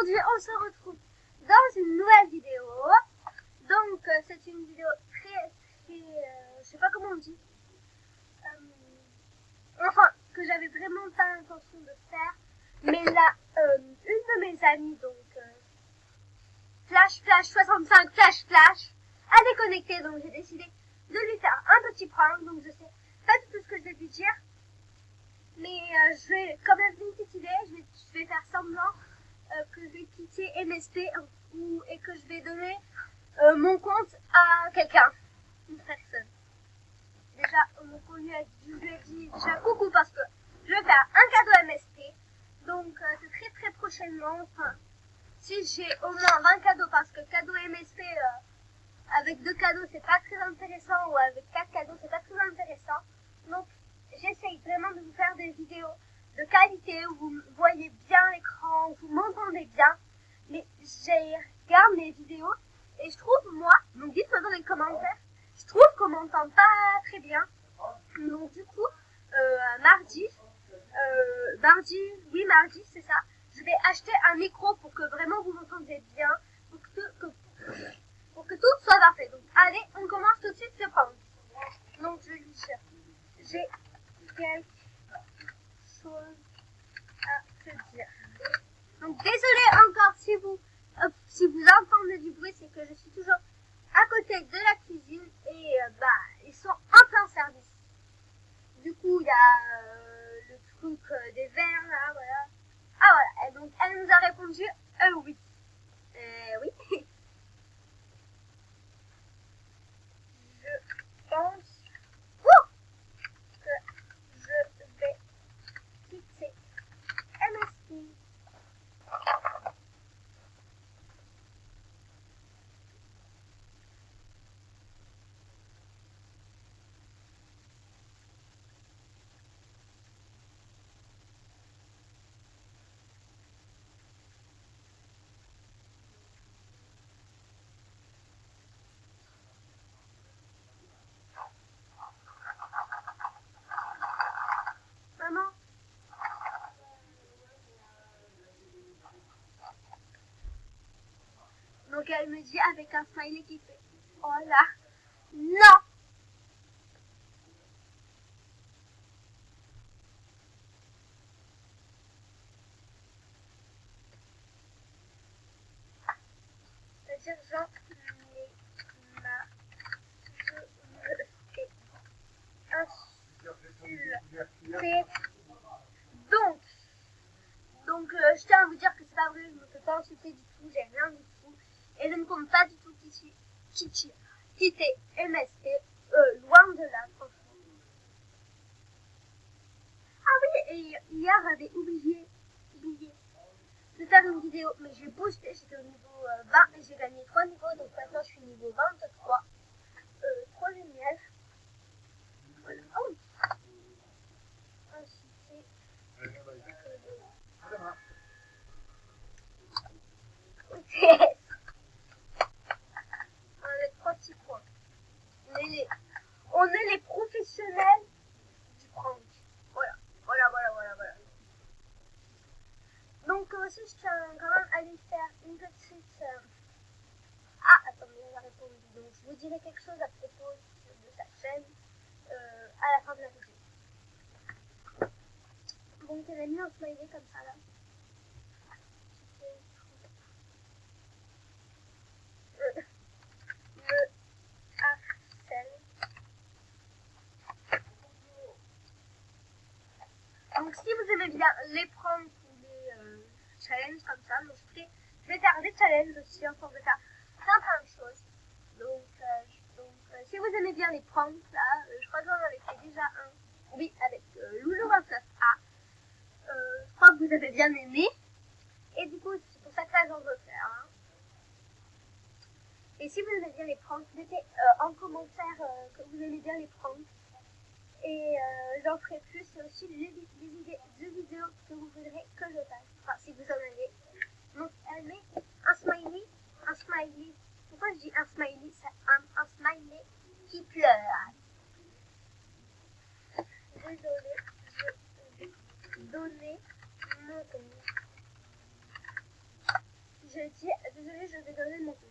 aujourd'hui on se retrouve dans une nouvelle vidéo. Donc c'est une vidéo très je sais pas comment on dit, enfin que j'avais vraiment pas l'intention de faire, mais là une de mes amies, donc Flash 65 Flash a déconnecté, donc j'ai décidé de lui faire un petit prank. Donc je sais pas du tout ce que je vais lui dire, mais je vais quand même une petite idée. Je vais faire semblant que je vais quitter MSP et que je vais donner mon compte à quelqu'un, une personne. Déjà, on lui a dit déjà coucou parce que je vais faire un cadeau MSP. Donc c'est très prochainement. Enfin, si j'ai au moins 20 cadeaux, parce que cadeau MSP avec 2 cadeaux c'est pas très intéressant, ou avec 4 cadeaux c'est pas très intéressant. Donc j'essaye vraiment de vous faire des vidéos de qualité où vous voyez bien l'écran, vous m'entendez bien. Mais je regarde mes vidéos et je trouve, moi, donc dites-moi dans les commentaires, je trouve qu'on m'entend pas très bien. Donc du coup, mardi, c'est ça, je vais acheter un micro pour que vraiment vous m'entendiez bien, pour que tout soit parfait. Donc allez, on commence tout de suite ce prank. Donc je vais lui dire, j'ai quelque chose à te dire. Donc désolé encore si vous entendez du bruit, c'est que je suis toujours à côté de la cuisine et ils sont en plein service. Du coup il y a le truc des verres là, voilà. Ah voilà, et donc elle nous a répondu oui. Oui. Je pense que je vais quitter MSI. Maman. Donc elle me dit avec un smiley qui fait oh là, non. C'est-à-dire genre donc je tiens à vous dire que c'est pas vrai, je ne me fais pas insulter du tout, j'ai rien du tout, et je ne compte pas du tout quitter MSP, loin de là, franchement. Ah oui, et hier j'avais oublié de faire une vidéo, mais j'ai boosté, j'étais au niveau 20 et j'ai gagné 3 niveaux, donc maintenant je suis niveau 23. Trop génial. Voilà. Oh oui. Ensuite, on a les 3 petits points. On est les professionnels du prank. Voilà. Donc aussi, je tiens quand même à lui faire une petite... Ah, attendez, elle a répondu. Donc je vous dirai quelque chose à propos de sa chaîne à la fin de la vidéo. Donc elle a mis un smiley comme ça là. Me harcèle. Donc si vous aimez bien les pranks ou les challenges comme ça, donc je vais faire des challenges aussi, en force de faire plein de choses. Donc si vous aimez bien les pranks là, je crois que j'en avais fait déjà un, oui, avec Loulou29A. Je crois que vous avez bien aimé, et du coup c'est pour ça que là j'en veux faire. Hein. Et si vous aimez bien les pranks, mettez en commentaire que vous aimez bien les pranks. Et j'en ferai plus, et aussi les idées de vidéos que vous voudrez que je fasse. Enfin, si vous en avez. Donc, elle met un smiley. Pourquoi je dis un smiley? C'est un smiley qui pleure. Désolée, je vais donner mon compte. je dis désolé, je vais donner mon compte.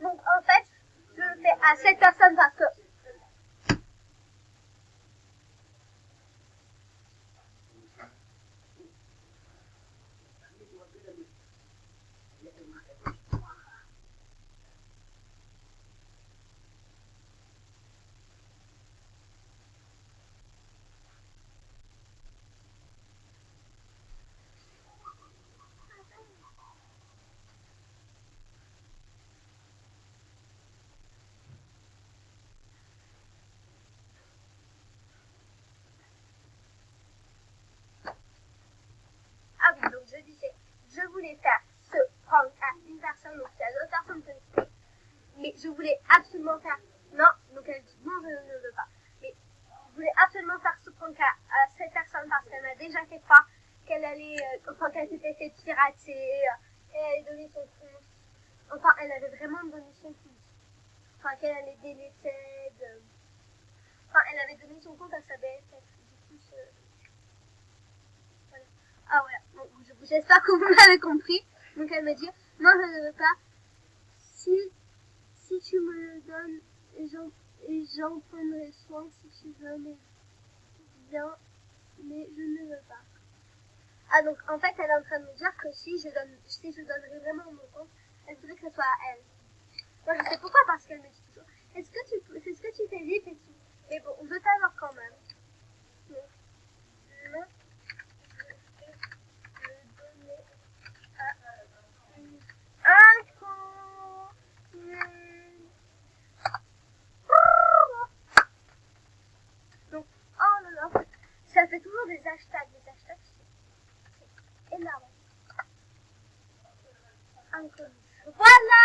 Donc en fait, je le fais à 7 personnes parce que ah oui, donc je disais, je voulais faire ce prank à une personne, donc c'est à l'autre personne que je fais. Mais je voulais absolument faire, non, donc elle dit non, je ne veux pas. Mais je voulais absolument faire ce prank à cette personne parce qu'elle m'a déjà fait croire qu'elle allait, enfin qu'elle s'était fait pirater, qu'elle allait donner son compte. Enfin, elle avait vraiment donné son compte. Enfin, qu'elle allait déléter, enfin, elle avait donné son compte à sa BFF. Du coup, voilà. Ah voilà, bon, j'espère que vous m'avez compris. Donc elle me dit, non, je ne veux pas. Si tu me le donnes, j'en prendrai soin si tu veux, mais bien, mais je ne veux pas. Ah donc en fait elle est en train de me dire que si je donnerais vraiment mon compte, elle voudrait que ce soit à elle. Moi je sais pourquoi, parce qu'elle me dit toujours, est-ce que tu fais vite et tout. Mais bon, je t'adore quand même. Donc, non, je vais le donner à un compte. Donc, oh là là, ça fait toujours des hashtags. Les hashtags, c'est énorme. Inconnu. Voilà!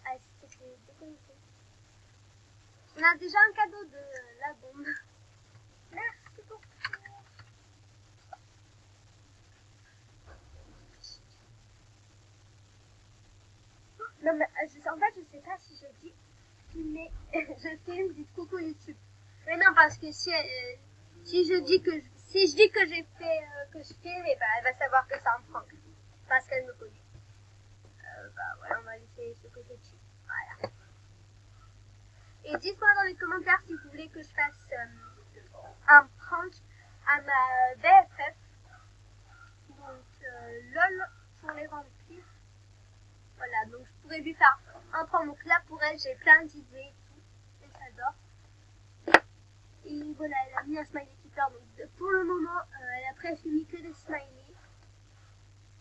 Ah, c'était déconnecté. On a déjà un cadeau de la bombe. Merci beaucoup. Non, mais en fait, je sais pas si je dis, mais je filme du coucou YouTube. Mais non, parce que si je dis que j'ai fait, que je filme, et bah, elle va savoir que c'est un prank. Parce qu'elle me connaît. Bah, ouais, on va laisser ce côté dessus. Voilà. Et dites-moi dans les commentaires si vous voulez que je fasse un prank à ma BFF. Donc, LOL pour les vampires. Voilà, donc je pourrais lui faire un prank. Donc là, pour elle, j'ai plein d'idées et tout. Et j'adore. Et voilà, elle a mis un smiley super. Donc pour le moment, elle a presque mis que des smileys.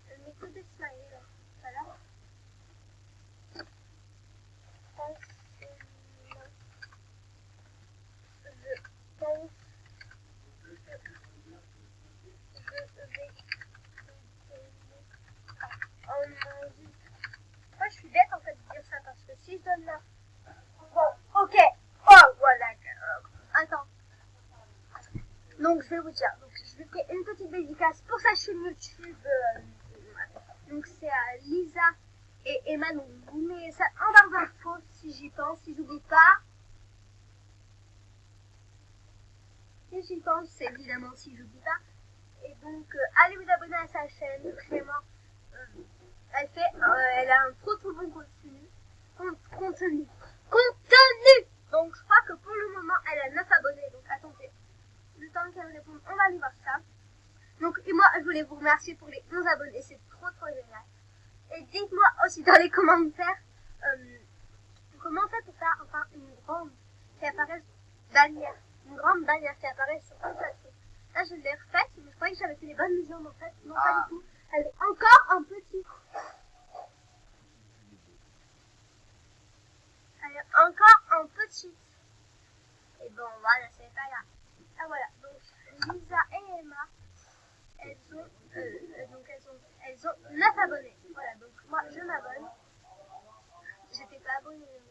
Elle met que des smileys là. Voilà. Je pense oh mon dieu. Moi je suis bête en fait de dire ça parce que si je donne là. Bon, ok. Oh voilà. Attends. Donc je vais vous dire. Donc je vais faire une petite dédicace pour sa chaîne YouTube. Donc c'est à Lisa et Emma. Donc vous mettez ça en barre d'infos si j'y pense, si j'oublie pas. Si j'y pense, c'est évidemment si j'oublie pas. Et donc allez vous abonner à sa chaîne, vraiment. Elle a un trop bon contenu. Contenu. Donc je crois que pour le moment elle a 9 abonnés. Donc attendez, le temps qu'elle réponde, on va aller voir ça. Donc et moi je voulais vous remercier pour les 11 abonnés, c'est trop génial. Et dites-moi aussi dans les commentaires comment on fait pour faire enfin une grande qui apparaisse bannière. Une grande bannière qui apparaît sur tout plateau. Là je l'ai refaite, mais je croyais que j'avais fait les bonnes mesures, mais en fait non pas du tout. Elle est encore un petit. Elle est encore en petite. Et bon, voilà, c'est pas grave. Ah voilà, donc Lisa et Emma, elles ont 9 abonnés. Voilà, donc moi je m'abonne. J'étais pas abonnée.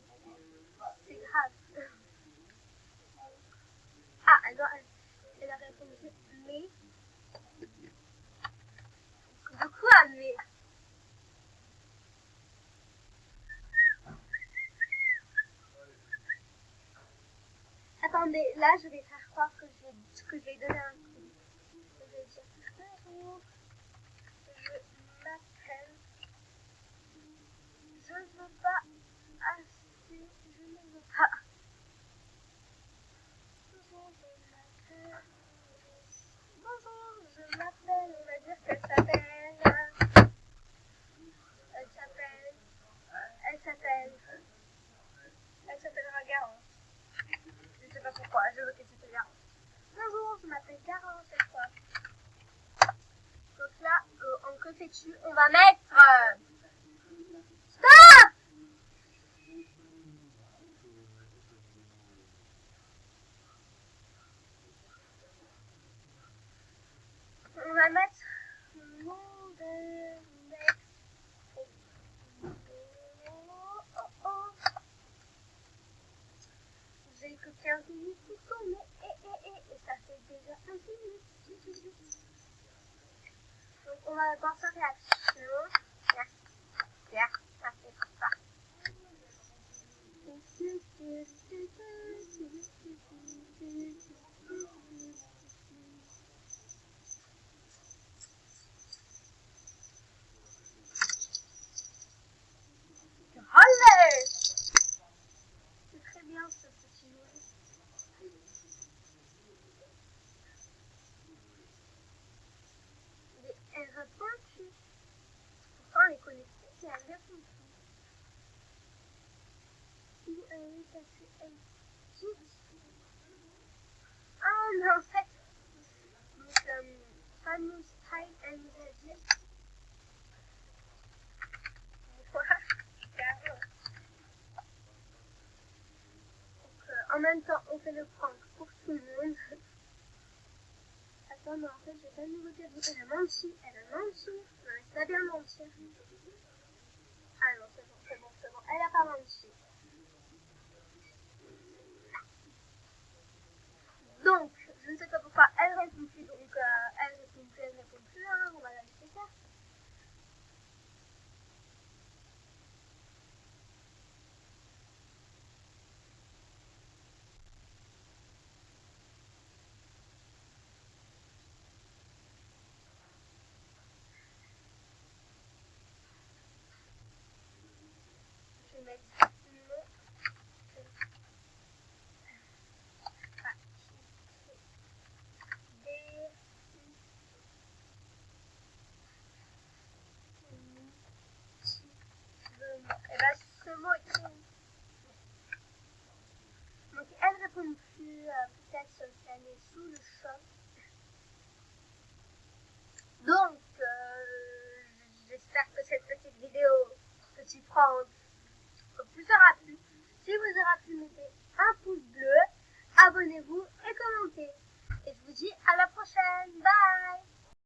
C'est grave. Ah, elle a répondu mais. De quoi mais? Attendez, là je vais faire croire que je vais donner un coup. Je vais dire bonjour, je m'appelle, je ne veux pas assez, je ne veux pas. Bonjour, je m'appelle, on va dire qu'elle s'appelle, elle s'appellera Garance. Je ne sais pas pourquoi, je veux qu'elle s'appelle Garance. Bonjour, je m'appelle Garance cette fois. Donc là, en que fais-tu? On va mettre... Stop! On va mettre... Nom de mec. Oh. J'ai que 15 minutes pour tourner. Et ça fait déjà 1 minute. Donc on va voir sa réaction. Merci pour ça. Allez! C'est très bien ce petit jeu. Mais elle répond plus. Pourtant elle est connectée et elle répond plus. Où elle est passée? Elle quitte. Ah mais en fait, donc Famous Time, elle nous a dit en même temps, on fait le prank pour tout le monde. Attends, mais en fait, j'ai pas de nouveau cadeau. Elle a menti. Non, mais c'est pas bien mentir. Ah non, c'est bon. Elle a pas menti. Donc, je ne sais pas pourquoi elle répond plus. Donc, elle répond plus. Hein, on va la laisser faire. Je vais mettre